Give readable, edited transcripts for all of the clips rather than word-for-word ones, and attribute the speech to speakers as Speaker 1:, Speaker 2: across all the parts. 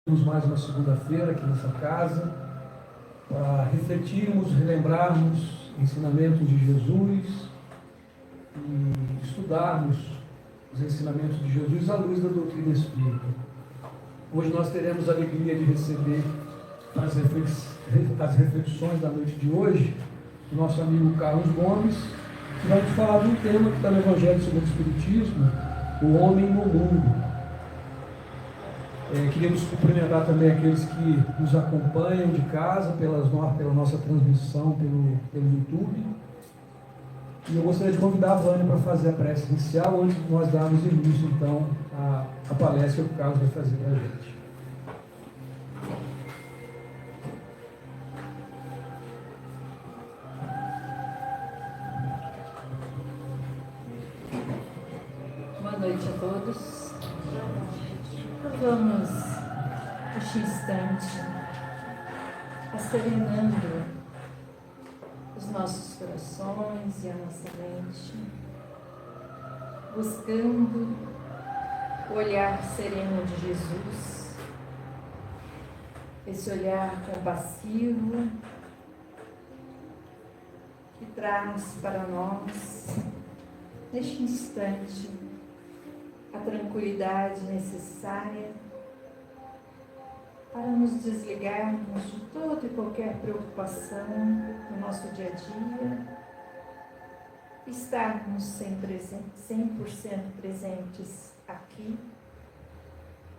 Speaker 1: Temos mais uma segunda-feira aqui nessa casa para refletirmos, relembrarmos ensinamentos de Jesus e estudarmos os ensinamentos de Jesus à luz da doutrina espírita. Hoje nós teremos a alegria de receber as reflexões da noite de hoje do nosso amigo Carlos Gomes, que vai nos falar de um tema que está no Evangelho segundo o Espiritismo, o homem no mundo. Queríamos cumprimentar também aqueles que nos acompanham de casa pela nossa transmissão pelo YouTube. E eu gostaria de convidar a Vânia para fazer a prece inicial, antes de nós darmos início, então, à palestra que o Carlos vai fazer para a gente.
Speaker 2: Boa noite a todos. Vamos, neste instante, asserenando os nossos corações e a nossa mente, buscando o olhar sereno de Jesus, esse olhar compassivo que traz para nós, neste instante, a tranquilidade necessária para nos desligarmos de toda e qualquer preocupação no nosso dia a dia, estarmos 100% presentes aqui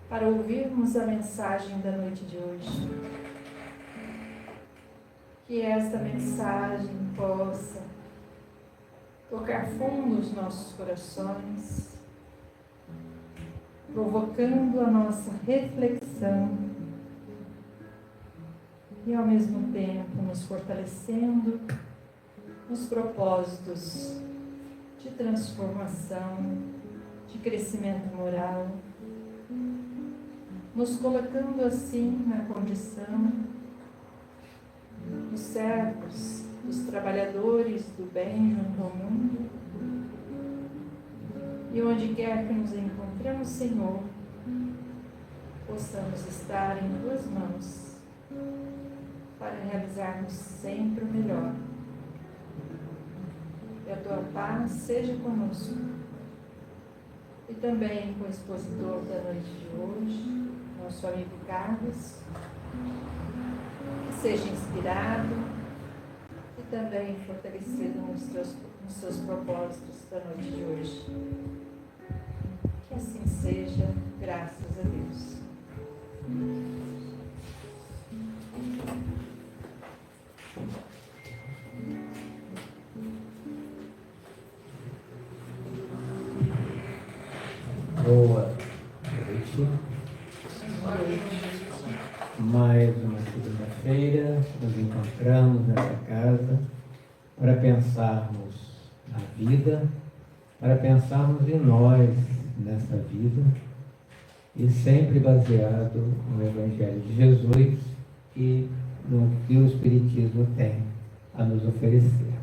Speaker 2: para ouvirmos a mensagem da noite de hoje. Que esta mensagem possa tocar fundo os nossos corações, provocando a nossa reflexão e, ao mesmo tempo, nos fortalecendo nos propósitos de transformação, de crescimento moral, nos colocando assim na condição dos servos, dos trabalhadores do bem junto ao mundo. E onde quer que nos encontremos, Senhor, possamos estar em Tuas mãos para realizarmos sempre o melhor. Que a Tua paz seja conosco e também com o expositor da noite de hoje, nosso amigo Carlos, que seja inspirado e também fortalecido nos seus propósitos da noite de hoje. Que assim seja, graças a Deus.
Speaker 3: Boa noite. Mais uma segunda-feira, nos encontramos nessa casa para pensarmos na vida, para pensarmos em nós nessa vida, e sempre baseado no Evangelho de Jesus e no que o Espiritismo tem a nos oferecer.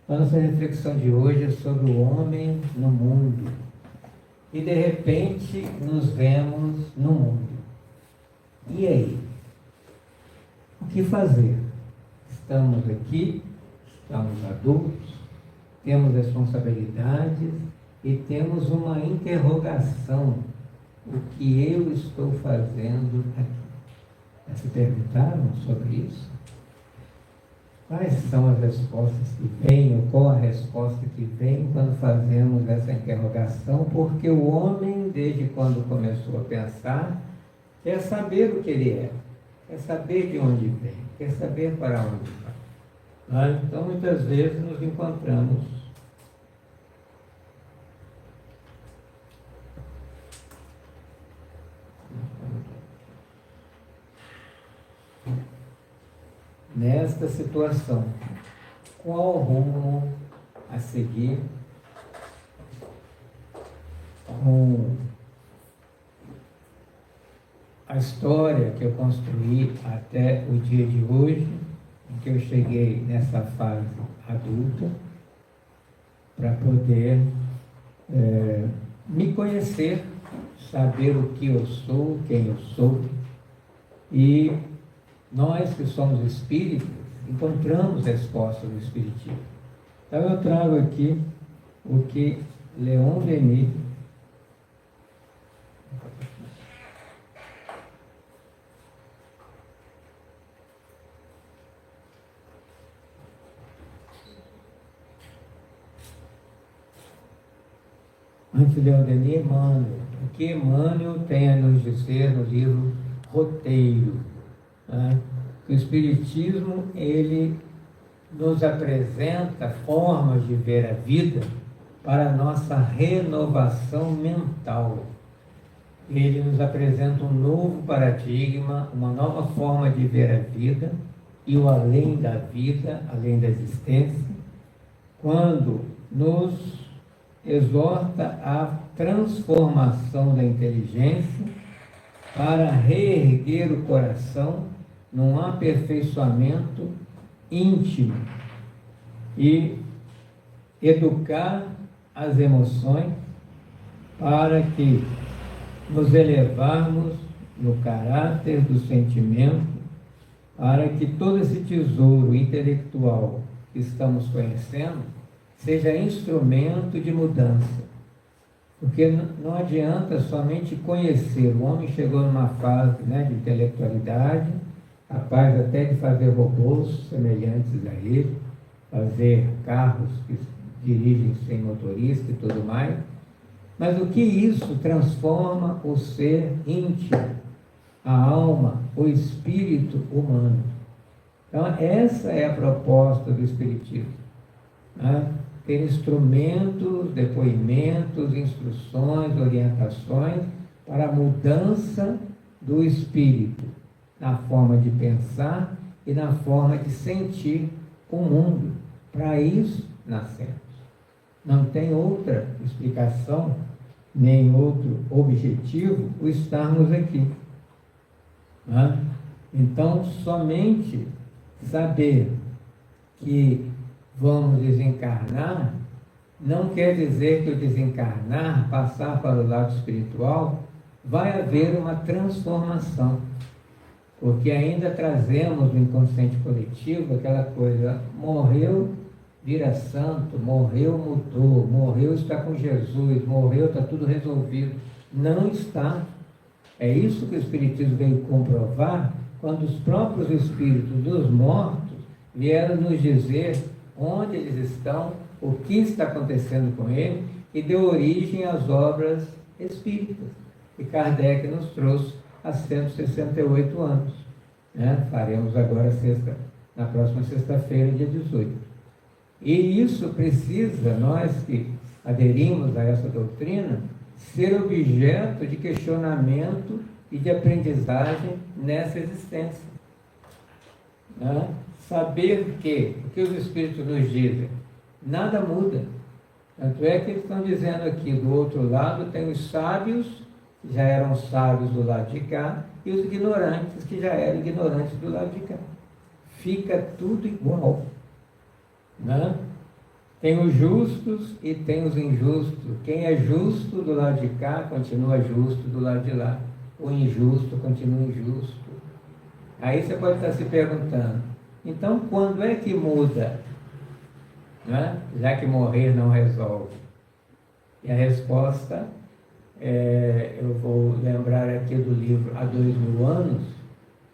Speaker 3: A nossa reflexão de hoje é sobre o homem no mundo. E de repente nos vemos no mundo. E aí? O que fazer? Estamos aqui, estamos adultos, temos responsabilidades e temos uma interrogação: o que eu estou fazendo aqui? Já se perguntaram sobre isso? Quais são as respostas que vêm, ou qual a resposta que vem quando fazemos essa interrogação? Porque o homem, desde quando começou a pensar, quer saber o que ele é, quer saber de onde vem, quer saber para onde vai. Então, muitas vezes nos encontramos nesta situação. Qual rumo a seguir? Com a história que eu construí até o dia de hoje, em que eu cheguei nessa fase adulta, para poder me conhecer, saber o que eu sou, quem eu sou, E nós que somos espíritos, encontramos resposta no Espiritismo. Então eu trago aqui o que Leon Denis antes de Leon Denis, Emmanuel. O que Emmanuel tem a nos dizer no livro Roteiro, né? O Espiritismo, ele nos apresenta formas de ver a vida para a nossa renovação mental. Ele nos apresenta um novo paradigma, uma nova forma de ver a vida e o além da vida, além da existência, quando nos exorta à transformação da inteligência para reerguer o coração num aperfeiçoamento íntimo e educar as emoções para que nos elevarmos no caráter do sentimento, para que todo esse tesouro intelectual que estamos conhecendo seja instrumento de mudança. Porque não adianta somente conhecer. O homem chegou numa fase, né, de intelectualidade, capaz até de fazer robôs semelhantes a ele, fazer carros que dirigem sem motorista e tudo mais. Mas o que isso transforma o ser íntimo, a alma, o espírito humano? Então, essa é a proposta do Espiritismo, né? Ter instrumentos, depoimentos, instruções, orientações para a mudança do espírito, na forma de pensar e na forma de sentir o mundo. Para isso nascemos. Não tem outra explicação, nem outro objetivo o estarmos aqui, né? Então, somente saber que vamos desencarnar não quer dizer que o desencarnar, passar para o lado espiritual, vai haver uma transformação. Porque ainda trazemos no inconsciente coletivo aquela coisa: morreu, vira santo, morreu, mudou, morreu, está com Jesus, morreu, está tudo resolvido. Não está. É isso que o Espiritismo veio comprovar quando os próprios espíritos dos mortos vieram nos dizer onde eles estão, o que está acontecendo com eles, e deu origem às obras espíritas. E Kardec nos trouxe há 168 anos. Né? Faremos agora na próxima sexta-feira, dia 18. E isso precisa, nós que aderimos a essa doutrina, ser objeto de questionamento e de aprendizagem nessa existência. Né? Saber que o que os Espíritos nos dizem, nada muda. Tanto é que eles estão dizendo aqui, do outro lado tem os sábios, que já eram sábios do lado de cá, e os ignorantes, que já eram ignorantes do lado de cá. Fica tudo igual. Né? Tem os justos e tem os injustos. Quem é justo do lado de cá, continua justo do lado de lá. O injusto continua injusto. Aí você pode estar se perguntando, então quando é que muda? Né? Já que morrer não resolve. E a resposta, eu vou lembrar aqui do livro Há 2000 anos,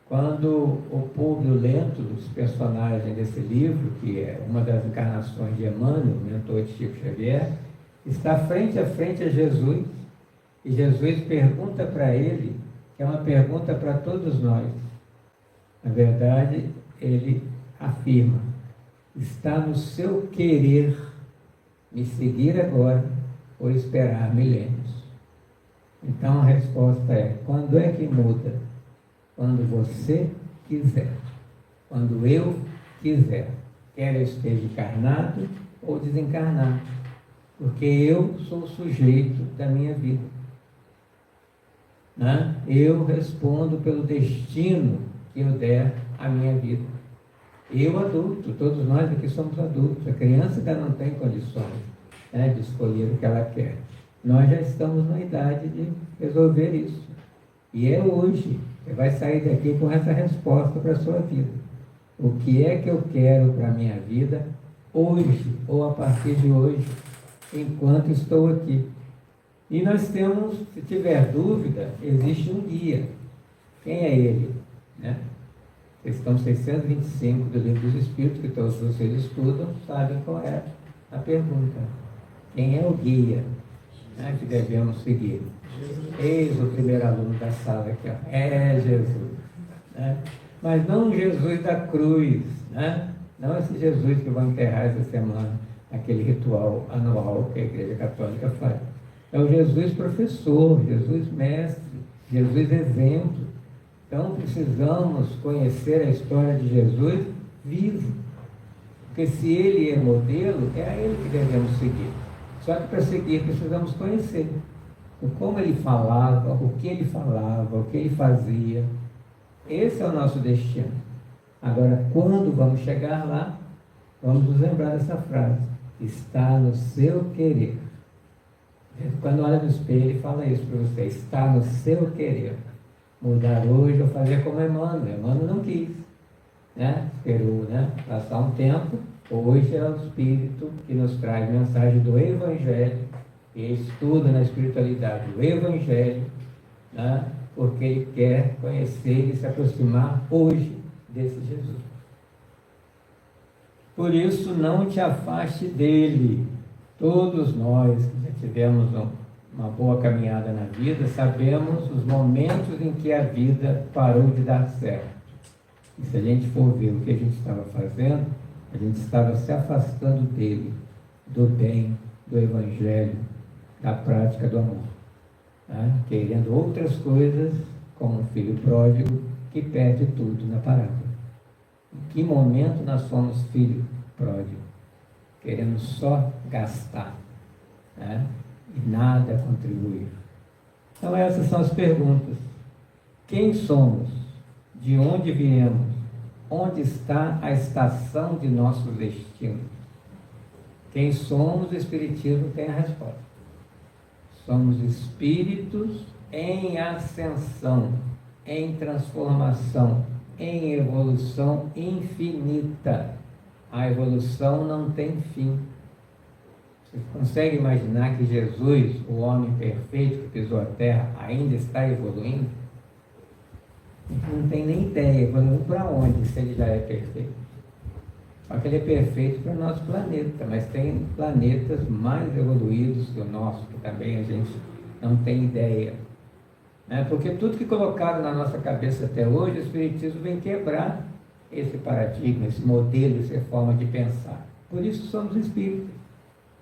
Speaker 3: quando o Públio Lento, dos personagens desse livro, que é uma das encarnações de Emmanuel, mentor de Chico Xavier, está frente a frente a Jesus, e Jesus pergunta para ele, que é uma pergunta para todos nós. Na verdade, ele afirma: está no seu querer me seguir agora ou esperar milênios? Então a resposta é: quando é que muda? Quando você quiser, quando eu quiser, quer eu esteja encarnado ou desencarnado, porque eu sou o sujeito da minha vida, né? Eu respondo pelo destino que eu der à minha vida. Eu adulto, todos nós aqui somos adultos, a criança ainda não tem condições, né, de escolher o que ela quer. Nós já estamos na idade de resolver isso, e é hoje. Você vai sair daqui com essa resposta para a sua vida. O que é que eu quero para a minha vida hoje, ou a partir de hoje, enquanto estou aqui? E nós temos, se tiver dúvida, existe um guia. Quem é ele? Né? Questão 625 do Livro dos Espíritos, que todos vocês estudam, sabem qual é a pergunta. Quem é o guia, né, que devemos seguir? Eis o primeiro aluno da sala aqui, ó. É Jesus. Né? Mas não o Jesus da cruz, né? Não esse Jesus que vai enterrar essa semana, aquele ritual anual que a Igreja Católica faz. É o Jesus professor, Jesus mestre, Jesus exemplo. Então precisamos conhecer a história de Jesus vivo. Porque se ele é modelo, é a ele que devemos seguir. Só que para seguir precisamos conhecer como ele falava, o que ele falava, o que ele fazia. Esse é o nosso destino. Agora, quando vamos chegar lá, vamos nos lembrar dessa frase: está no seu querer. Quando olha no espelho e fala isso para você: está no seu querer. Mudar hoje ou fazer como Emmanuel. Emmanuel não quis, né? Esperou, né? Passar um tempo. Hoje é o Espírito que nos traz mensagem do Evangelho, e estuda na espiritualidade o Evangelho, né? Porque ele quer conhecer e se aproximar hoje desse Jesus. Por isso, não te afaste dele. Todos nós que já tivemos uma boa caminhada na vida, sabemos os momentos em que a vida parou de dar certo. E se a gente for ver o que a gente estava fazendo, a gente estava se afastando dele, do bem, do Evangelho, da prática do amor. Né? Querendo outras coisas, como um filho pródigo que perde tudo na parábola. Em que momento nós somos filho pródigo? Querendo só gastar, né? E nada contribuir. Então essas são as perguntas. Quem somos? De onde viemos? Onde está a estação de nosso destino? Quem somos, o Espiritismo tem a resposta. Somos espíritos em ascensão, em transformação, em evolução infinita. A evolução não tem fim. Você consegue imaginar que Jesus, o homem perfeito que pisou a terra, ainda está evoluindo? A gente não tem nem ideia, evoluindo para onde, se ele já é perfeito. Só que ele é perfeito para o nosso planeta, mas tem planetas mais evoluídos que o nosso, que também a gente não tem ideia. Porque tudo que colocado na nossa cabeça até hoje, o Espiritismo vem quebrar esse paradigma, esse modelo, essa forma de pensar. Por isso somos espíritos,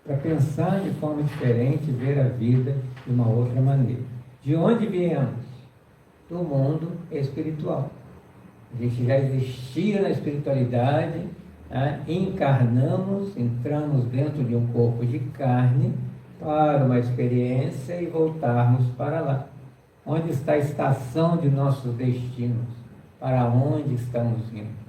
Speaker 3: para pensar de forma diferente, ver a vida de uma outra maneira. De onde viemos? Do mundo espiritual. A gente já existia na espiritualidade, encarnamos, entramos dentro de um corpo de carne para uma experiência e voltarmos para lá. Onde está a estação de nossos destinos? Para onde estamos indo?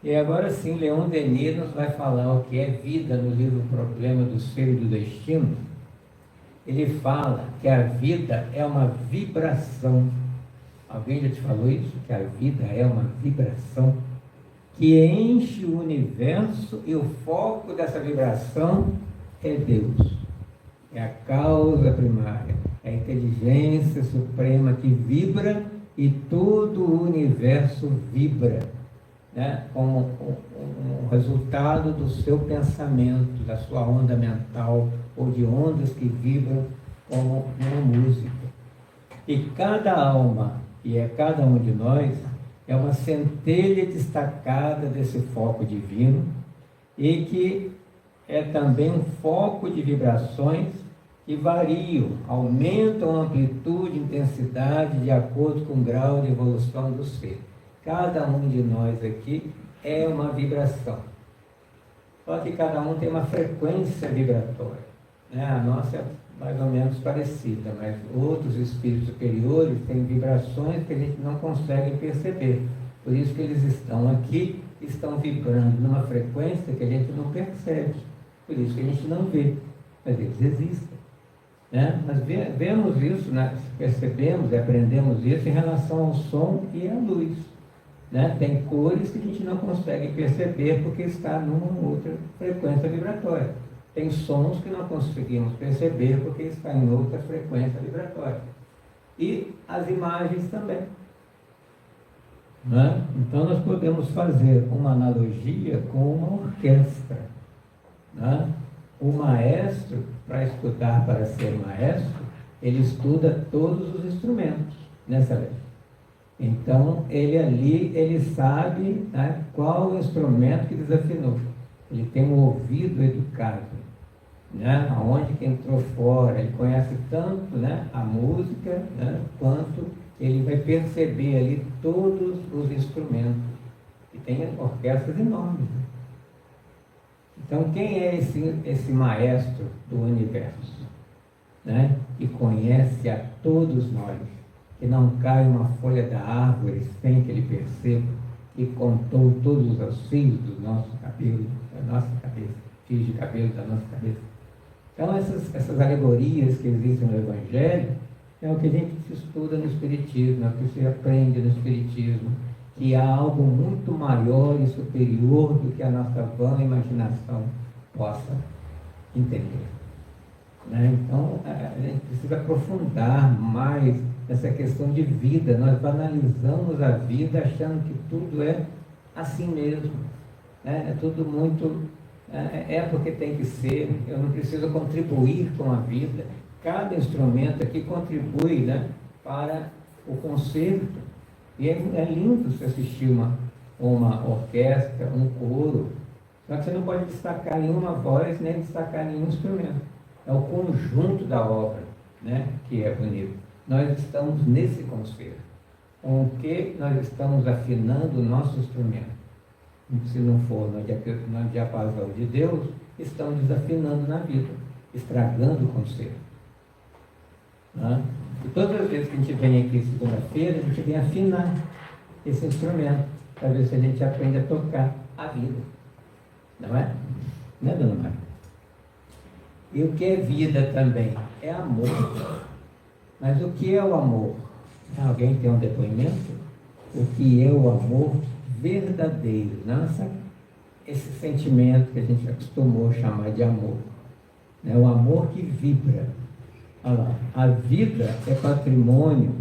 Speaker 3: E agora sim, Leon Denis nos vai falar o que é vida no livro Problema do Ser e do Destino. Ele fala que a vida é uma vibração. Alguém já te falou isso? Que a vida é uma vibração que enche o universo e o foco dessa vibração é Deus. É a causa primária, é a inteligência suprema que vibra e todo o universo vibra, como um resultado do seu pensamento, da sua onda mental ou de ondas que vibram como uma música. E cada alma, que é cada um de nós, é uma centelha destacada desse foco divino e que é também um foco de vibrações que variam, aumentam a amplitude e intensidade de acordo com o grau de evolução do ser. Cada um de nós aqui é uma vibração. Só que cada um tem uma frequência vibratória. A nossa é mais ou menos parecida, mas outros espíritos superiores têm vibrações que a gente não consegue perceber. Por isso que eles estão aqui, estão vibrando numa frequência que a gente não percebe. Por isso que a gente não vê, mas eles existem. Né? Nós vemos isso, né? Percebemos e aprendemos isso em relação ao som e à luz. Né? Tem cores que a gente não consegue perceber porque está numa outra frequência vibratória. Tem sons que não conseguimos perceber porque está em outra frequência vibratória. E as imagens também. Né? Então nós podemos fazer uma analogia com uma orquestra. Né? O maestro, para estudar para ser maestro, ele estuda todos os instrumentos nessa lei. Então ele sabe, né, qual o instrumento que desafinou. Ele tem um ouvido educado, né, aonde que entrou fora, ele conhece tanto, né, a música, né, quanto ele vai perceber ali todos os instrumentos. E tem orquestras enormes. Né? Então, quem é esse maestro do universo? Né? Que conhece a todos nós, que não cai uma folha da árvore sem que ele perceba, que contou todos os fios do nosso cabelo, da nossa cabeça, fios de cabelo da nossa cabeça. Então, essas alegorias que existem no Evangelho é o que a gente estuda no Espiritismo, é o que se aprende no Espiritismo, que há algo muito maior e superior do que a nossa vã imaginação possa entender. Né? Então, a gente precisa aprofundar mais essa questão de vida. Nós banalizamos a vida achando que tudo é assim mesmo. Né? É tudo muito... É porque tem que ser, eu não preciso contribuir com a vida. Cada instrumento aqui contribui, né, para o concerto. E é lindo se assistir uma orquestra, um coro. Só que você não pode destacar nenhuma voz, nem destacar nenhum instrumento. É o conjunto da obra, né, que é bonito. Nós estamos nesse concerto. Com o que nós estamos afinando o nosso instrumento. Se não for no diapasão de Deus, estamos desafinando na vida, estragando o concerto. Né? E todas as vezes que a gente vem aqui segunda-feira, a gente vem afinar esse instrumento, para ver se a gente aprende a tocar a vida. Não é? Não é, dona Maria? E o que é vida também? É amor. Mas o que é o amor? Alguém tem um depoimento? O que é o amor verdadeiro? Não esse sentimento que a gente acostumou chamar de amor. É o amor que vibra. Olha lá, a vida é patrimônio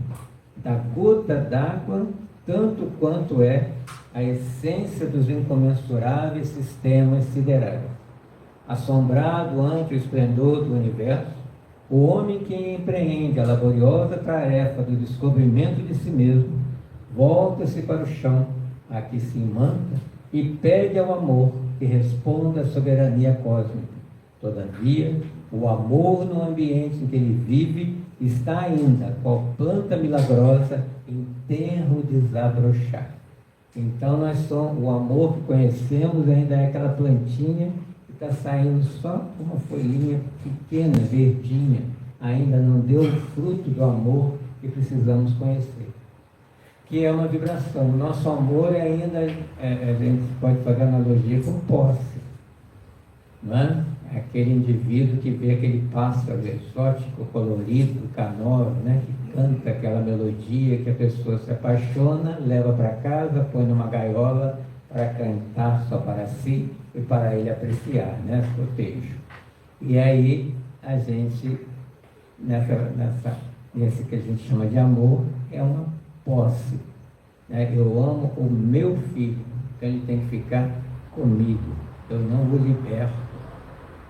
Speaker 3: da gota d'água, tanto quanto é a essência dos incomensuráveis sistemas siderais. Assombrado ante o esplendor do universo, o homem que empreende a laboriosa tarefa do descobrimento de si mesmo, volta-se para o chão, a que se imanta, e pede ao amor que responda à soberania cósmica. Todavia, o amor no ambiente em que ele vive está ainda, qual planta milagrosa, em terro desabrochar. Então, o amor que conhecemos ainda é aquela plantinha que está saindo só uma folhinha pequena, verdinha, ainda não deu o fruto do amor que precisamos conhecer. Que é uma vibração. O nosso amor ainda, a gente pode fazer analogia com posse. Não é? Aquele indivíduo que vê aquele pássaro exótico, colorido, canoro, né? Que canta aquela melodia, que a pessoa se apaixona, leva para casa, põe numa gaiola para cantar só para si e para ele apreciar, né? Protejo. E aí a gente, nesse que a gente chama de amor, é uma posse. Né? Eu amo o meu filho, então ele tem que ficar comigo. Eu não o liberto.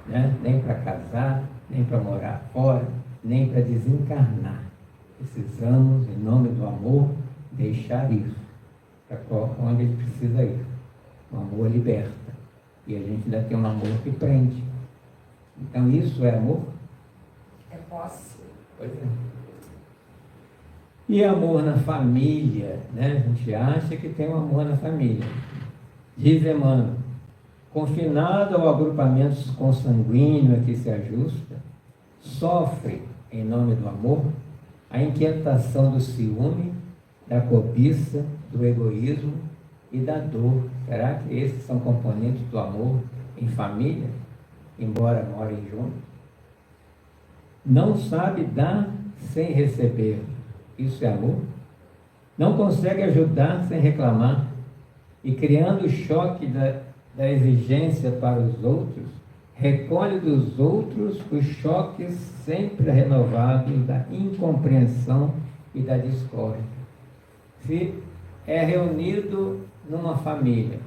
Speaker 3: Né? Nem para casar, nem para morar fora, nem para desencarnar. Precisamos, em nome do amor, deixar isso para onde ele precisa ir. O amor liberta. E a gente ainda tem um amor que prende. Então isso é amor?
Speaker 2: É posse.
Speaker 3: Pois é. E amor na família, né? A gente acha que tem um amor na família. Diz Emmanuel, confinado ao agrupamento consanguíneo a que se ajusta, sofre, em nome do amor, a inquietação do ciúme, da cobiça, do egoísmo e da dor. Será que esses são componentes do amor em família, embora morem juntos? Não sabe dar sem receber. Isso é amor? Não consegue ajudar sem reclamar. E criando o choque da exigência para os outros, recolhe dos outros os choques sempre renovados da incompreensão e da discórdia. Se é reunido numa família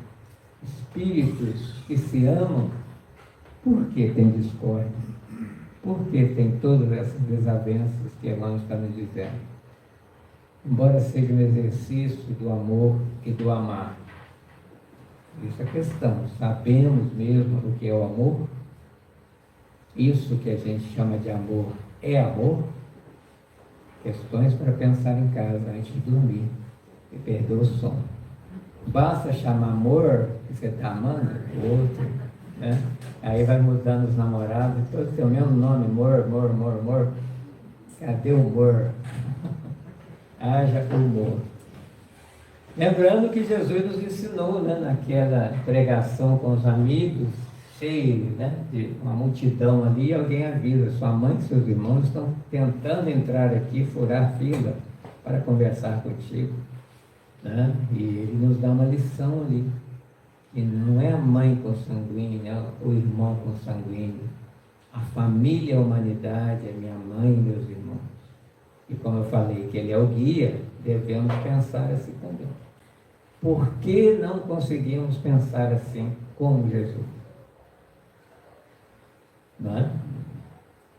Speaker 3: espíritos que se amam, por que tem discórdia? Por que tem todas essas desavenças que Emmanuel está nos dizendo? Embora seja um exercício do amor e do amar. Isso é a questão. Sabemos mesmo o que é o amor? Isso que a gente chama de amor é amor? Questões para pensar em casa antes de dormir e perder o sono. Basta chamar amor, que você está amando o outro, né? Aí vai mudando os namorados, todos têm o mesmo nome, amor, amor, amor, amor. Cadê o humor? Haja humor. Lembrando que Jesus nos ensinou, né, naquela pregação com os amigos, cheio, né, de uma multidão ali, alguém avisa, sua mãe e seus irmãos estão tentando entrar aqui, furar fila para conversar contigo. Né? E ele nos dá uma lição ali, que não é a mãe consanguínea, é o irmão consanguíneo. A família, a humanidade é minha mãe e meus irmãos. E como eu falei que ele é o guia, devemos pensar assim também. Por que não conseguimos pensar assim como Jesus? Não é?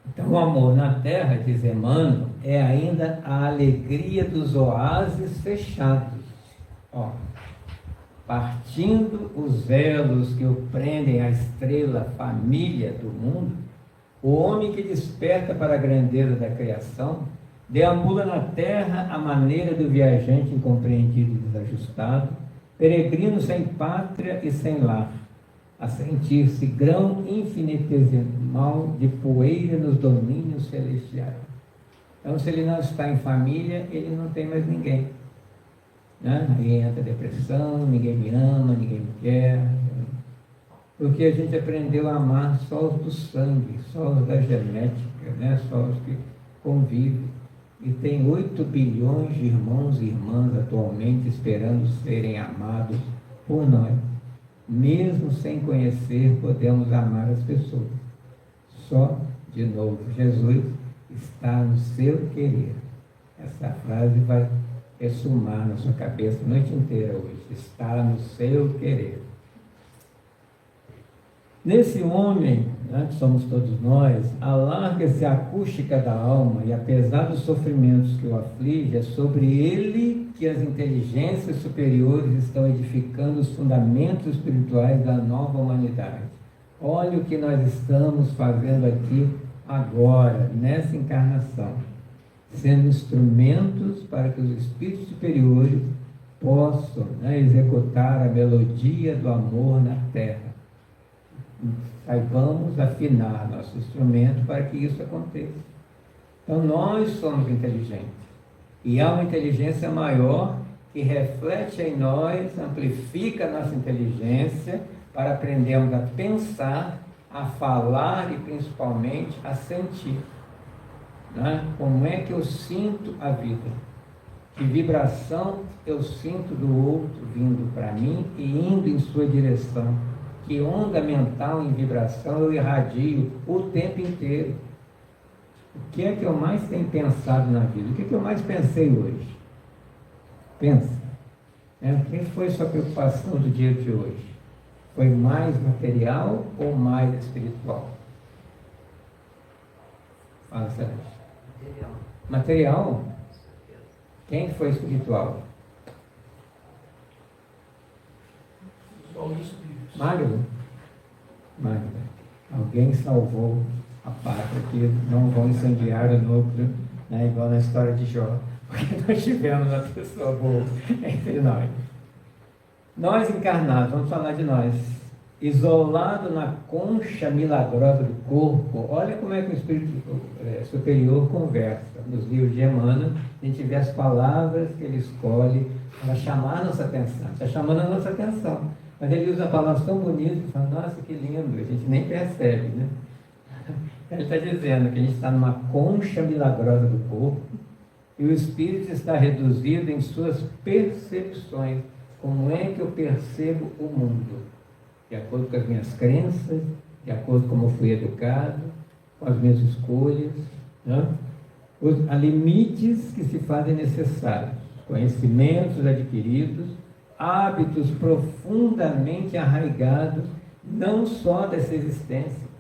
Speaker 3: Então o amor na terra, diz Emmanuel, é ainda a alegria dos oásis fechados. Ó, partindo os elos que o prendem à estrela família do mundo, o homem que desperta para a grandeza da criação deambula na terra à maneira do viajante incompreendido e desajustado, peregrino sem pátria e sem lar, a sentir-se grão infinitesimal de poeira nos domínios celestiais. Então, se ele não está em família, ele não tem mais ninguém. Né? Aí entra depressão, ninguém me ama, ninguém me quer. Porque a gente aprendeu a amar só os do sangue, só os da genética, né? Só os que convivem. E tem 8 bilhões de irmãos e irmãs atualmente esperando serem amados por nós. Mesmo sem conhecer, podemos amar as pessoas. Só, de novo, Jesus está no seu querer. Essa frase vai ressumar na sua cabeça a noite inteira hoje. Está no seu querer. Nesse homem, né, que somos todos nós, alarga-se a acústica da alma e, apesar dos sofrimentos que o aflige, é sobre ele que as inteligências superiores estão edificando os fundamentos espirituais da nova humanidade. Olha o que nós estamos fazendo aqui agora, nessa encarnação, sendo instrumentos para que os espíritos superiores possam, né, executar a melodia do amor na terra. Saibamos afinar nosso instrumento para que isso aconteça. Então nós somos inteligentes e há uma inteligência maior que reflete em nós, amplifica a nossa inteligência para aprendermos a pensar, a falar e principalmente a sentir. Né? Como é que eu sinto a vida? Que vibração eu sinto do outro vindo para mim e indo em sua direção? Que onda mental em vibração eu irradio o tempo inteiro? O que é que eu mais tenho pensado na vida? O que é que eu mais pensei hoje? Pensa. O que foi sua preocupação do dia de hoje? Foi mais material ou mais espiritual? Fala, Sérgio. Material? Quem foi espiritual? Magda? Magda. Alguém salvou a pátria que não vão incendiar o núcleo, né, igual na história de Jó, porque nós tivemos uma pessoa boa entre nós. Nós encarnados, vamos falar de nós, isolado na concha milagrosa do corpo. Olha como é que o espírito superior conversa. Nos livros de Emmanuel, a gente vê as palavras que ele escolhe para chamar a nossa atenção. Está chamando a nossa atenção. Mas ele usa palavras tão bonitas, e fala, nossa, que lindo, a gente nem percebe, né? Ele está dizendo que a gente está numa concha milagrosa do corpo e o espírito está reduzido em suas percepções. Como é que eu percebo o mundo? De acordo com as minhas crenças, de acordo com como eu fui educado, com as minhas escolhas. Né? Há limites que se fazem necessários, conhecimentos adquiridos, hábitos profundamente arraigados, não só dessa existência.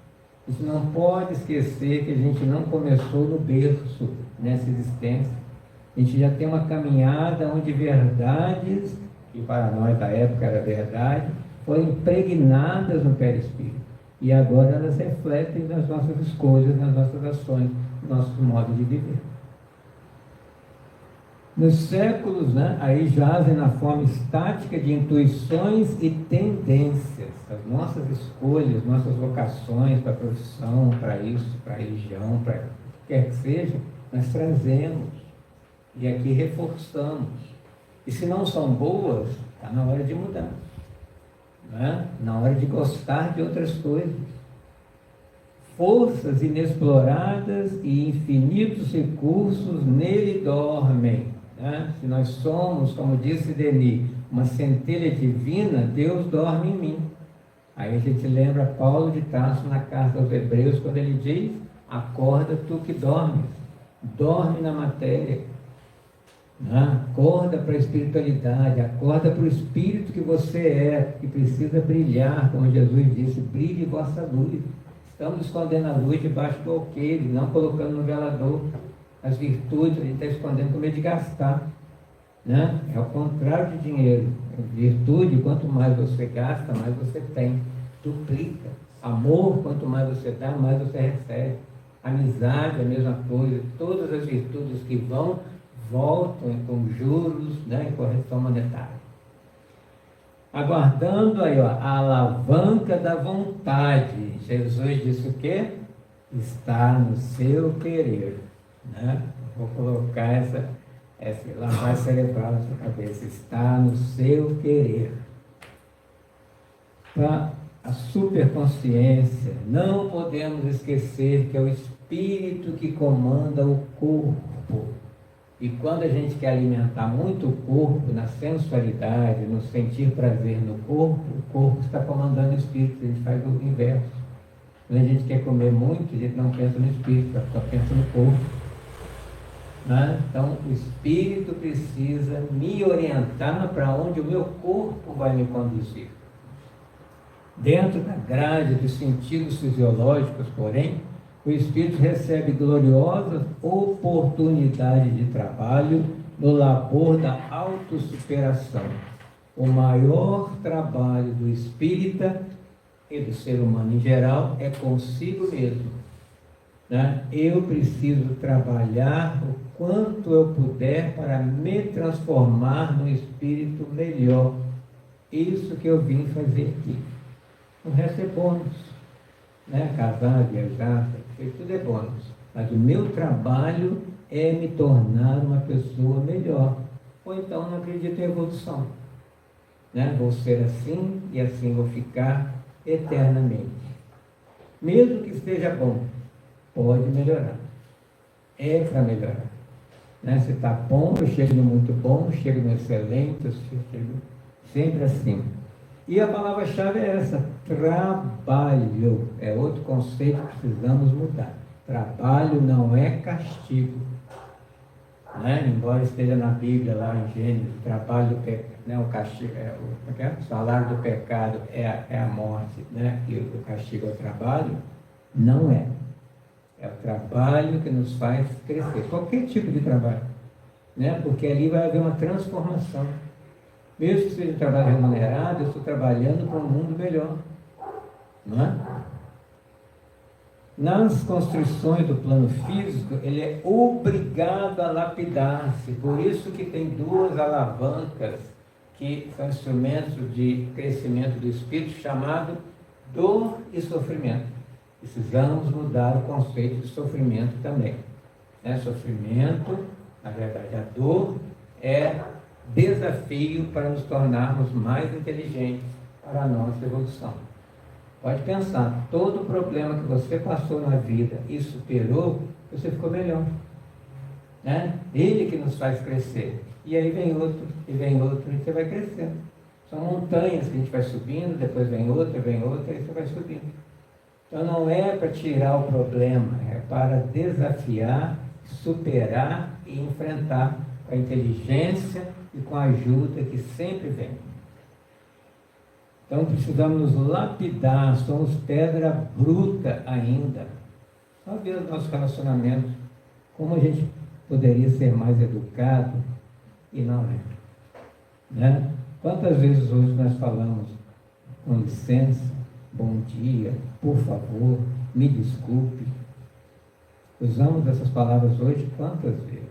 Speaker 3: A gente não pode esquecer que a gente não começou no berço nessa existência. A gente já tem uma caminhada onde verdades, que para nós da época era verdade, foram impregnadas no perispírito. E agora elas refletem nas nossas escolhas, nas nossas ações, no nosso modo de viver. Nos séculos, aí jazem na forma estática de intuições e tendências, as nossas escolhas, nossas vocações para a profissão, para isso, para a religião, para o que quer que seja, nós trazemos e aqui reforçamos. E se não são boas, está na hora de mudar, na hora de gostar de outras coisas. Forças inexploradas e infinitos recursos nele dormem. Se nós somos, como disse Denis, uma centelha divina, Deus dorme em mim. Aí a gente lembra Paulo de Tarso na carta aos Hebreus, quando ele diz: acorda tu que dormes, dorme na matéria, acorda para a espiritualidade, acorda para o espírito que você é, que precisa brilhar, como Jesus disse: brilhe vossa luz. Estamos escondendo a luz debaixo do alqueire, não colocando no velador. As virtudes a gente está escondendo com medo de gastar. É o contrário de dinheiro. Virtude, quanto mais você gasta, mais você tem. Duplica. Amor, quanto mais você dá, mais você recebe. Amizade, a mesma coisa. Todas as virtudes que voltam com juros, em correção monetária. Aguardando aí, a alavanca da vontade. Jesus disse o quê? Está no seu querer. Vou colocar essa lavagem cerebral na sua cabeça. Está no seu querer. Para a superconsciência, não podemos esquecer que é o espírito que comanda o corpo. E quando a gente quer alimentar muito o corpo na sensualidade, no sentir prazer no corpo, o corpo está comandando o espírito. A gente faz o inverso. Quando a gente quer comer muito, a gente não pensa no espírito, só pensa no corpo. Então, o espírito precisa me orientar para onde o meu corpo vai me conduzir. Dentro da grade dos sentidos fisiológicos, porém, o espírito recebe gloriosas oportunidades de trabalho no labor da autossuperação. O maior trabalho do espírita e do ser humano em geral é consigo mesmo. Eu preciso trabalhar o quanto eu puder para me transformar num espírito melhor. Isso que eu vim fazer aqui. O resto é bônus. Casar, viajar, tudo é bônus. Mas o meu trabalho é me tornar uma pessoa melhor. Ou então não acredito em evolução. Vou ser assim e assim vou ficar eternamente. Mesmo que esteja bom, pode melhorar. É para melhorar. Se está bom, eu chego no muito bom, chego no excelente, eu chego sempre assim. E a palavra-chave é essa: trabalho. É outro conceito que precisamos mudar. Trabalho não é castigo. Embora esteja na Bíblia, lá em Gênesis, trabalho do pecado, o castigo, o salário do pecado é a morte, e o castigo é o trabalho. Não é. É o trabalho que nos faz crescer. Qualquer tipo de trabalho. Porque ali vai haver uma transformação. Mesmo que seja um trabalho remunerado, eu estou trabalhando para um mundo melhor. Nas construções do plano físico, ele é obrigado a lapidar-se. Por isso que tem duas alavancas, que são instrumentos de crescimento do espírito, chamado dor e sofrimento. Precisamos mudar o conceito de sofrimento também. Sofrimento, na verdade, a dor é desafio para nos tornarmos mais inteligentes para a nossa evolução. Pode pensar, todo problema que você passou na vida e superou, você ficou melhor. Né? Ele que nos faz crescer. E aí vem outro, e você vai crescendo. São montanhas que a gente vai subindo, depois vem outra, e você vai subindo. Então não é para tirar o problema, é para desafiar, superar e enfrentar com a inteligência e com a ajuda que sempre vem. Então precisamos nos lapidar, somos pedra bruta ainda. Só ver os nossos relacionamentos, como a gente poderia ser mais educado e não é. Né? Quantas vezes hoje nós falamos com licença, bom dia, por favor, me desculpe. Usamos essas palavras hoje quantas vezes?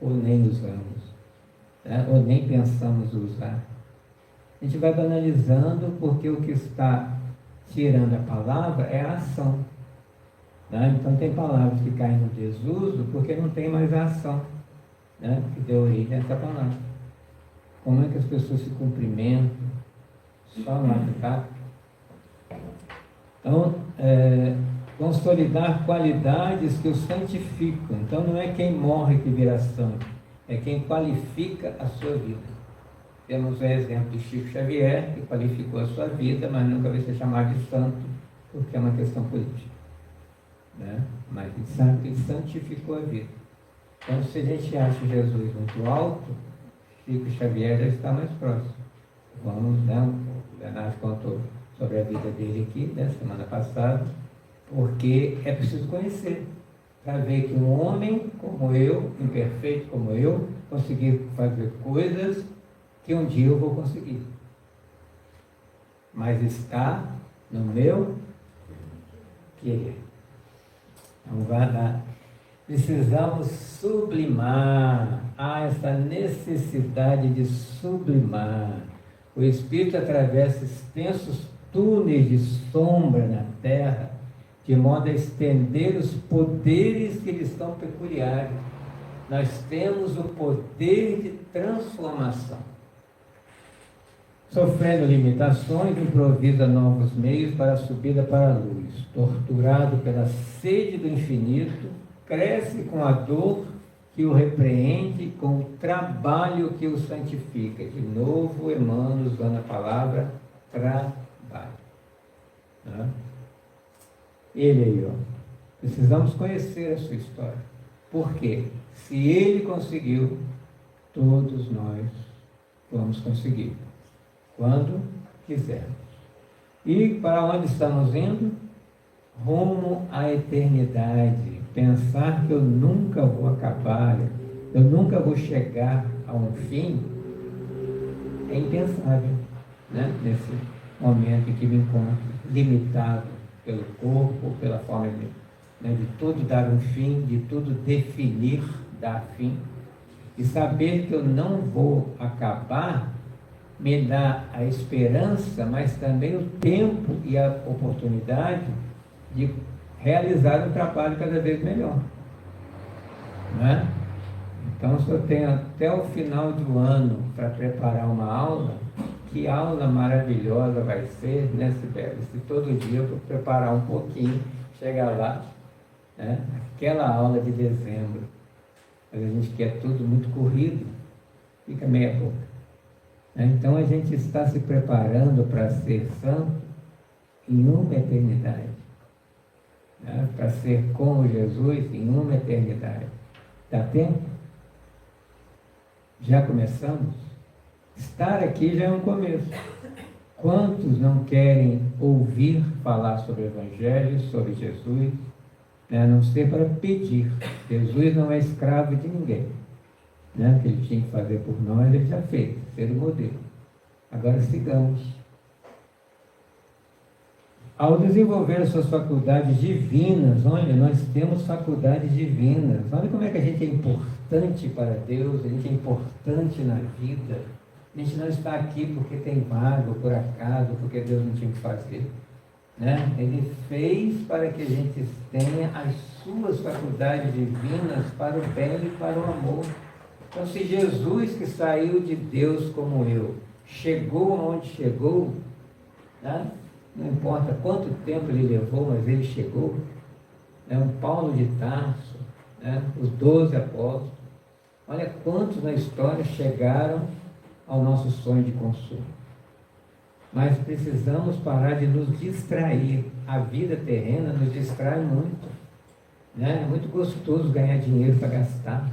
Speaker 3: Ou nem usamos, né? Ou nem pensamos usar. A gente vai banalizando porque o que está tirando a palavra é a ação. Né? Então tem palavras que caem no desuso porque não tem mais a ação, né? Que deu origem a essa palavra. Como é que as pessoas se cumprimentam? Só no WhatsApp. Então, consolidar qualidades que o santificam. Então não é quem morre que vira santo, é quem qualifica a sua vida. Temos o exemplo de Chico Xavier, que qualificou a sua vida, mas nunca vai ser chamado de santo, porque é uma questão política. Né? Mas a gente sabe que ele santificou a vida. Então, se a gente acha Jesus muito alto, Chico Xavier já está mais próximo. Vamos, né? O Leonardo contou sobre a vida dele aqui, né, semana passada, porque é preciso conhecer, para ver que um homem como eu, imperfeito como eu, conseguir fazer coisas que um dia eu vou conseguir. Mas está no meu querer. Então vai lá. Precisamos sublimar. Há essa necessidade de sublimar. O Espírito atravessa extensos túneis de sombra na terra, de modo a estender os poderes que lhes são peculiares. Nós temos o poder de transformação. Sofrendo limitações, improvisa novos meios para a subida para a luz. Torturado pela sede do infinito, cresce com a dor que o repreende, com o trabalho que o santifica. De novo, Emmanuel usando a palavra trabalho. Ele aí, ó. Precisamos conhecer a sua história. Por quê? Se ele conseguiu, todos nós vamos conseguir. Quando quisermos. E para onde estamos indo? Rumo à eternidade. Pensar que eu nunca vou acabar, eu nunca vou chegar a um fim, é impensável, né? Nesse momento em que me encontro limitado pelo corpo, pela forma de tudo dar um fim, de tudo definir, dar fim. E saber que eu não vou acabar me dá a esperança, mas também o tempo e a oportunidade de realizar um trabalho cada vez melhor. Né? Então, se eu tenho até o final do ano para preparar uma aula, que aula maravilhosa vai ser, né, Sibeli? Se todo dia eu vou preparar um pouquinho, chegar lá, né, aquela aula de dezembro. Mas a gente quer tudo muito corrido, fica meia boca. Então a gente está se preparando para ser santo em uma eternidade, né? Para ser como Jesus em uma eternidade. Dá tempo? Já começamos? Estar aqui já é um começo. Quantos não querem ouvir falar sobre o Evangelho, sobre Jesus, né? A não ser para pedir. Jesus não é escravo de ninguém. Né? O que ele tinha que fazer por nós, ele já fez, ser o modelo. Agora sigamos. Ao desenvolver suas faculdades divinas, olha, nós temos faculdades divinas. Olha como é que a gente é importante para Deus, a gente é importante na vida. A gente não está aqui porque tem vaga, ou por acaso, porque Deus não tinha que fazer. Né? Ele fez para que a gente tenha as suas faculdades divinas para o bem e para o amor. Então, se Jesus, que saiu de Deus como eu, chegou aonde chegou, né? não importa quanto tempo ele levou, mas ele chegou. Um Paulo de Tarso, os 12 apóstolos. Olha quantos na história chegaram ao nosso sonho de consumo. Mas precisamos parar de nos distrair. A vida terrena nos distrai muito. É muito gostoso ganhar dinheiro para gastar,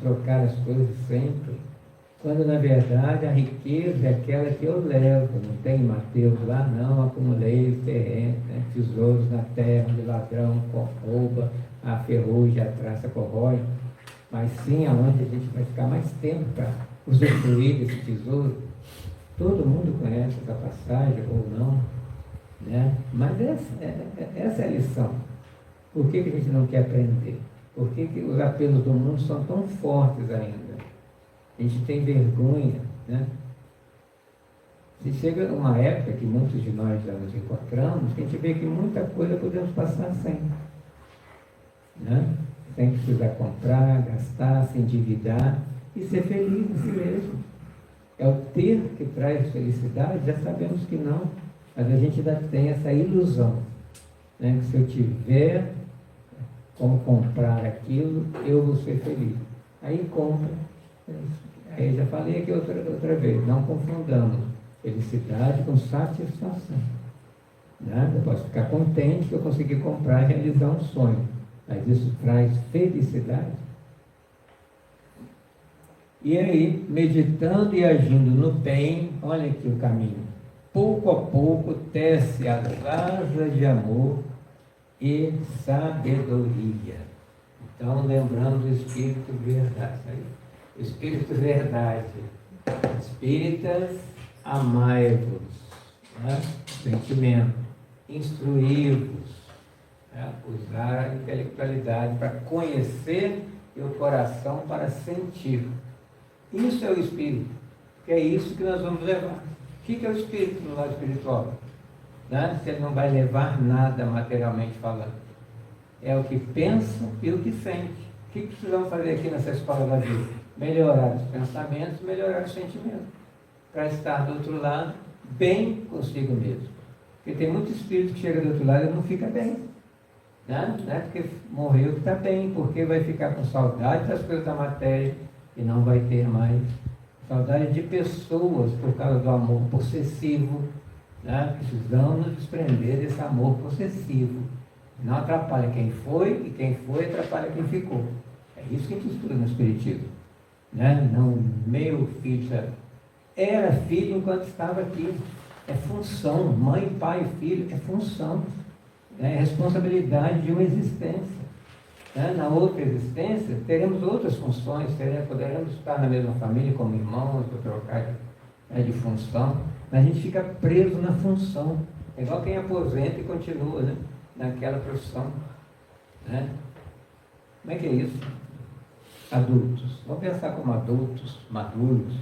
Speaker 3: trocar as coisas sempre. Quando na verdade a riqueza é aquela que eu levo. Não tem Mateus lá, não, acumulei terreno, tesouros na terra, onde ladrão rouba, a ferrugem, a traça corrói. Mas sim aonde a gente vai ficar mais tempo para usufruir desse tesouro. Todo mundo conhece essa passagem ou não, mas essa é a lição. Por que a gente não quer aprender? Por que os apelos do mundo são tão fortes ainda? A gente tem vergonha, Se chega uma época que muitos de nós já nos encontramos, que a gente vê que muita coisa podemos passar sem. Sem precisar comprar, gastar, se endividar e ser feliz em si mesmo. É o ter que traz felicidade, já sabemos que não, mas a gente ainda tem essa ilusão, que se eu tiver como comprar aquilo, eu vou ser feliz. Aí compra. Aí já falei aqui outra vez, não confundamos felicidade com satisfação. Eu posso ficar contente que eu consegui comprar e realizar um sonho, mas isso traz felicidade. E aí, meditando e agindo no bem, olha aqui o caminho. Pouco a pouco tece as asas de amor e sabedoria. Então, lembrando do Espírito Verdade. O Espírito Verdade. Espíritas, amai-vos. Sentimento. Instruí-vos. Usar a intelectualidade para conhecer e o coração para sentir. Isso é o Espírito. Que é isso que nós vamos levar. O que é o Espírito no lado espiritual? Se ele não vai levar nada materialmente falando. É o que pensa e o que sente. O que precisamos fazer aqui nessa escola da vida? Melhorar os pensamentos, melhorar os sentimentos. Para estar do outro lado, bem consigo mesmo. Porque tem muito espírito que chega do outro lado e não fica bem. Não é porque morreu que está bem, porque vai ficar com saudade das coisas da matéria e não vai ter mais saudade de pessoas por causa do amor possessivo. Precisamos nos desprender desse amor possessivo. Não atrapalha quem foi e quem foi atrapalha quem ficou. É isso que a gente estuda no Espiritismo. Não, meu filho era filho enquanto estava aqui. É função. Mãe, pai, filho, é função. É responsabilidade de uma existência. Na outra existência, teremos outras funções, poderemos estar na mesma família como irmãos, ou trocar de função, mas a gente fica preso na função. É igual quem aposenta e continua naquela profissão. Como é que é isso? Adultos. Vamos pensar como adultos, maduros.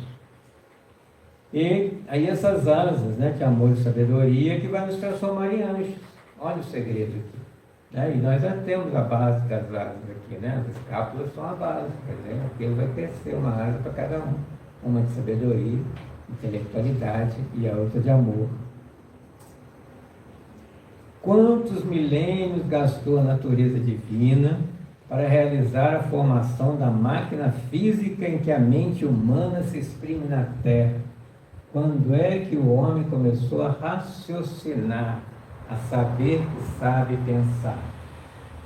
Speaker 3: E aí essas asas, de amor e sabedoria, que vai nos transformar em anjos. Olha o segredo aqui. E nós já temos a base das asas aqui, as escápulas são a base, aquilo vai crescer uma asa para cada um. Uma de sabedoria, intelectualidade e a outra de amor. Quantos milênios gastou a natureza divina para realizar a formação da máquina física em que a mente humana se exprime na Terra? Quando é que o homem começou a raciocinar, a saber que sabe pensar?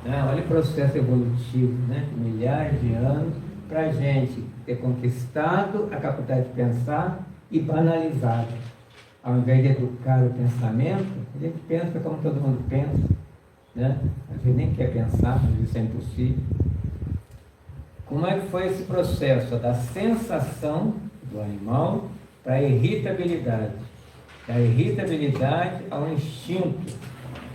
Speaker 3: Olha o processo evolutivo, milhares de anos, para a gente ter conquistado a capacidade de pensar e banalizado. Ao invés de educar o pensamento, a gente pensa como todo mundo pensa. A gente nem quer pensar, mas isso é impossível. Como é que foi esse processo da sensação do animal para a irritabilidade? Da irritabilidade ao instinto,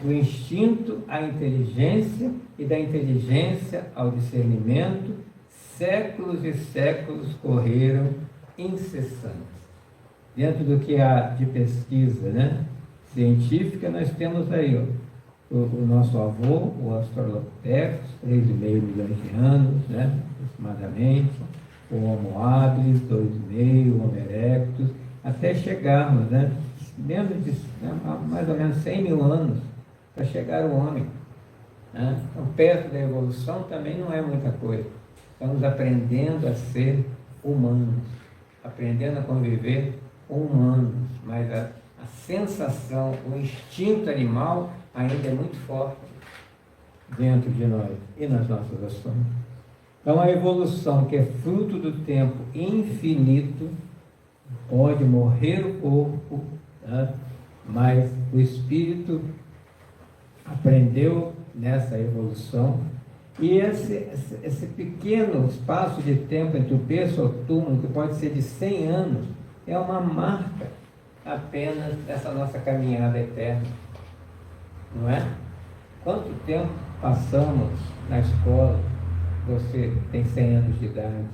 Speaker 3: do instinto à inteligência e da inteligência ao discernimento. Séculos e séculos correram incessantes. Dentro do que há de pesquisa científica, nós temos aí o nosso avô, o Australopithecus, 3,5 milhões de anos, aproximadamente, o Homo habilis, 2,5, o Homo erectus, até chegarmos mais ou menos 100 mil anos para chegar o homem. Né? Então, perto da evolução também não é muita coisa. Estamos aprendendo a ser humanos, aprendendo a conviver humanos, mas a sensação, o instinto animal ainda é muito forte dentro de nós e nas nossas ações. Então, a evolução, que é fruto do tempo infinito, pode morrer o corpo, tá? Mas o espírito aprendeu nessa evolução, e esse pequeno espaço de tempo entre o berço ao túmulo, que pode ser de 100 anos, é uma marca apenas dessa nossa caminhada eterna, não é? Quanto tempo passamos na escola? Você tem 100 anos de idade,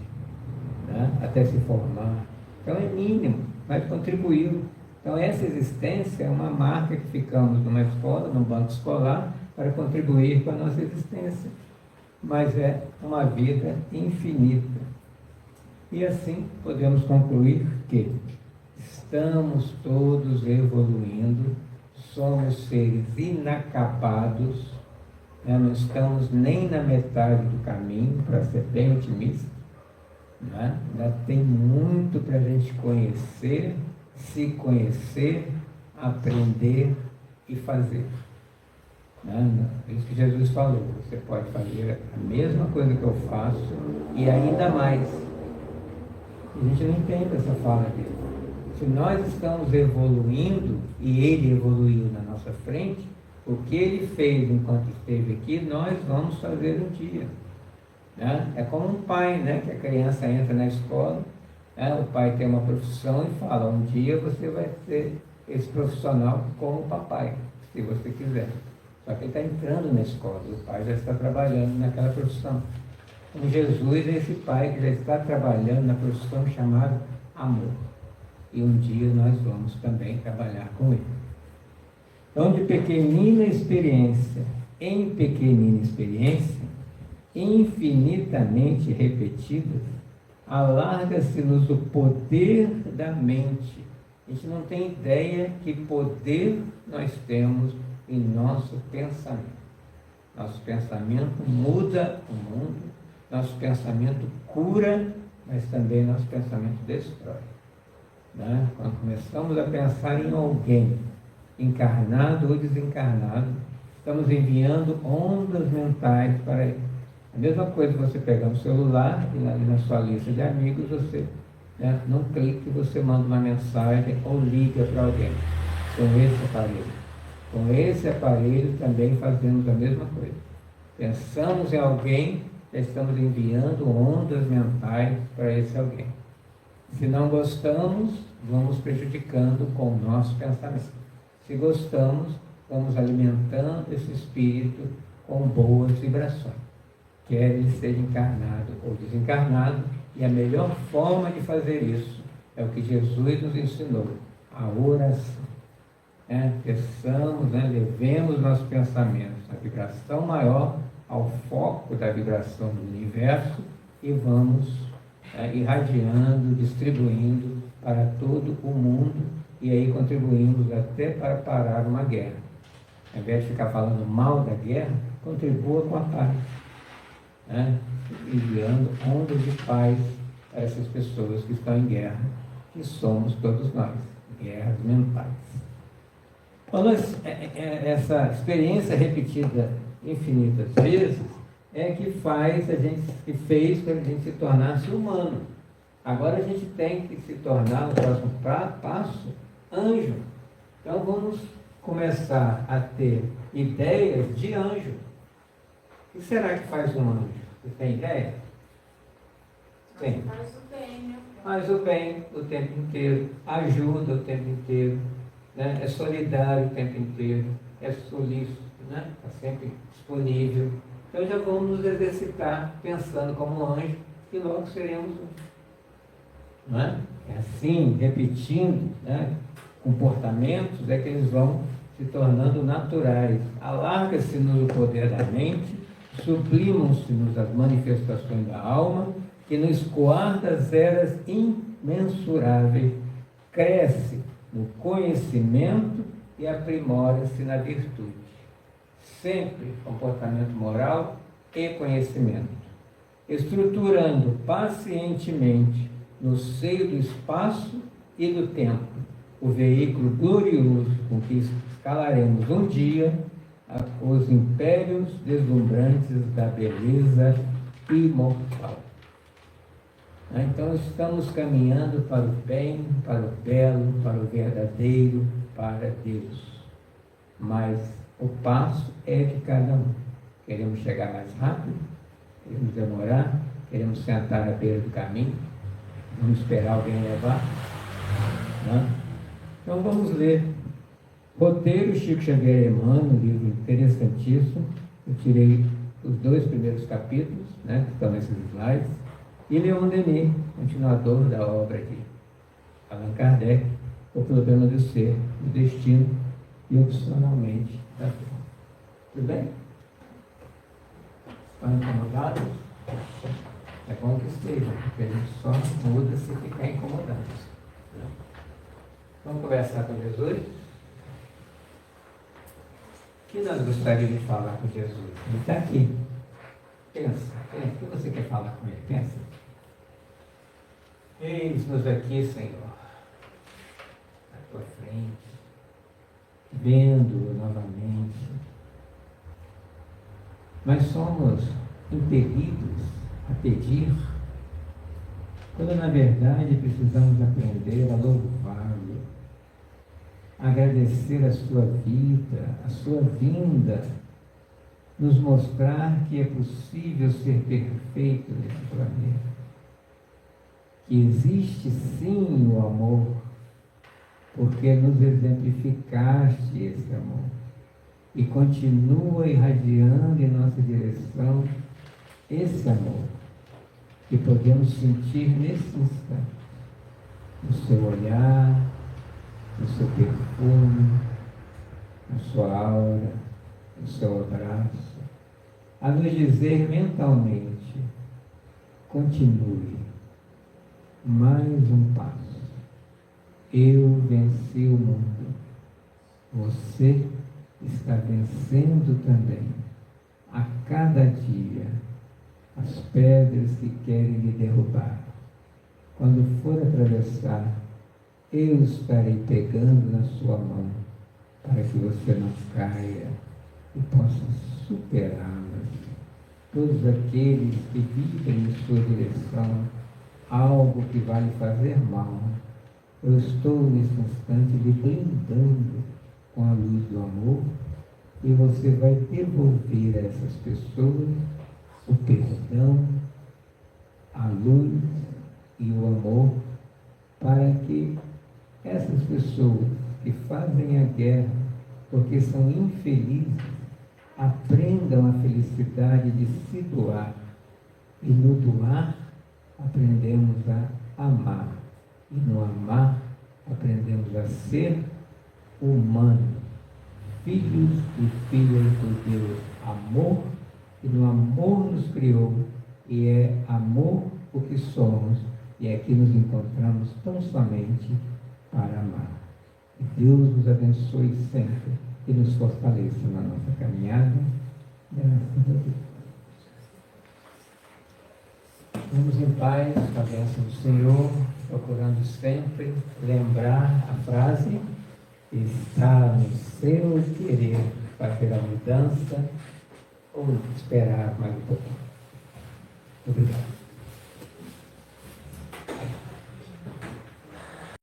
Speaker 3: né? Até se formar. Então é mínimo, mas contribuiu. Então essa existência é uma marca que ficamos numa escola, num banco escolar, para contribuir com a nossa existência. Mas é uma vida infinita. E assim podemos concluir que estamos todos evoluindo, somos seres inacabados, né? Não estamos nem na metade do caminho, para ser bem otimista, né? Ainda tem muito para a gente conhecer, se conhecer, aprender e fazer. Né? É isso que Jesus falou, você pode fazer a mesma coisa que eu faço e ainda mais. A gente não entende essa fala dele. Se nós estamos evoluindo e ele evoluiu na nossa frente, o que ele fez enquanto esteve aqui, nós vamos fazer um dia. Né? É como um pai, né? Que a criança entra na escola, né? O pai tem uma profissão e fala, um dia você vai ser esse profissional como o papai, se você quiser. Só que ele está entrando na escola, o pai já está trabalhando naquela profissão. Então, Jesus é esse pai que já está trabalhando na profissão chamada amor. E um dia nós vamos também trabalhar com ele. Então, de pequenina experiência em pequenina experiência, infinitamente repetidas, alarga-se-nos o poder da mente. A gente não tem ideia que poder nós temos em nosso pensamento. Nosso pensamento muda o mundo, nosso pensamento cura, mas também nosso pensamento destrói. Né? Quando começamos a pensar em alguém, encarnado ou desencarnado, estamos enviando ondas mentais para ele. A mesma coisa que você pegar um celular e na sua lista de amigos, você, né, num clique, você manda uma mensagem ou liga para alguém com esse aparelho. Com esse aparelho também fazemos a mesma coisa. Pensamos em alguém, já estamos enviando ondas mentais para esse alguém. Se não gostamos, vamos prejudicando com o nosso pensamento. Se gostamos, vamos alimentando esse espírito com boas vibrações. Quer ele seja encarnado ou desencarnado, e a melhor forma de fazer isso é o que Jesus nos ensinou, a oração. Peçamos, levemos nossos pensamentos, a vibração maior ao foco da vibração do universo e vamos irradiando, distribuindo para todo o mundo, e aí contribuímos até para parar uma guerra. Ao invés de ficar falando mal da guerra, contribua com a paz, enviando ondas de paz para essas pessoas que estão em guerra, que somos todos nós, guerras mentais. Então, essa experiência repetida infinitas vezes é que fez para a gente se tornar-se humano. Agora a gente tem que se tornar, no próximo passo, anjo. Então vamos começar a ter ideias de anjo. O que será que faz um anjo? Você tem ideia? Tem.
Speaker 2: Faz o bem, meu pai.
Speaker 3: Faz o bem o tempo inteiro, ajuda o tempo inteiro, né? É solidário o tempo inteiro, é solícito, né? Está sempre disponível. Então já vamos nos exercitar pensando como um anjo e logo seremos um. Não é? É assim, repetindo, né, comportamentos, é que eles vão se tornando naturais. Alarga-se-nos o poder da mente, sublimam-se-nos as manifestações da alma, que no escoar das eras imensuráveis cresce no conhecimento e aprimora-se na virtude. Sempre comportamento moral e conhecimento. Estruturando pacientemente no seio do espaço e do tempo o veículo glorioso com que escalaremos um dia os impérios deslumbrantes da beleza imortal. Então estamos caminhando para o bem, para o belo, para o verdadeiro, para Deus. Mas o passo é de cada um. Queremos chegar mais rápido, queremos demorar, queremos sentar na beira do caminho, vamos esperar alguém levar. Não? Então vamos ler. Roteiro Chico Xavier Emmanuel, um livro interessantíssimo. Eu tirei os 2 primeiros capítulos, né, que estão nesses slides. E Leon Denis, continuador da obra de Allan Kardec, O Problema do Ser, do Destino e, opcionalmente, da Dor. Tudo bem? Estão incomodados? É bom que esteja, porque a gente só muda se ficar incomodado. Vamos conversar com Jesus? O que nós gostaríamos de falar com Jesus? Ele está aqui. Pensa, o que você quer falar com ele? Pensa. Eis-nos aqui, Senhor, à tua frente, vendo-o novamente. Mas somos impelidos a pedir, quando na verdade precisamos aprender a louvá-lo, agradecer a sua vida, a sua vinda, nos mostrar que é possível ser perfeito nesse planeta. Que existe sim o amor, porque nos exemplificaste esse amor e continua irradiando em nossa direção esse amor que podemos sentir nesse instante, no seu olhar, no seu perfume, na sua aura, no seu abraço, a nos dizer mentalmente: continue. Mais um passo. Eu venci o mundo. Você está vencendo também. A cada dia, as pedras que querem lhe derrubar. Quando for atravessar, eu estarei pegando na sua mão, para que você não caia e possa superá-las. Todos aqueles que vivem em sua direção algo que vai lhe fazer mal, eu estou nesse instante lhe blindando com a luz do amor, e você vai devolver a essas pessoas o perdão, a luz e o amor, para que essas pessoas que fazem a guerra porque são infelizes aprendam a felicidade de se doar, e no doar aprendemos a amar, e no amar aprendemos a ser humano, filhos e filhas do Deus amor, que no amor nos criou, e é amor o que somos, e é que nos encontramos tão somente para amar. Que Deus nos abençoe sempre e nos fortaleça na nossa caminhada. Graças a Deus. Vamos em paz, com a bênção do Senhor, procurando sempre lembrar a frase: está no seu querer fazer a mudança ou esperar mais um pouquinho. Obrigado.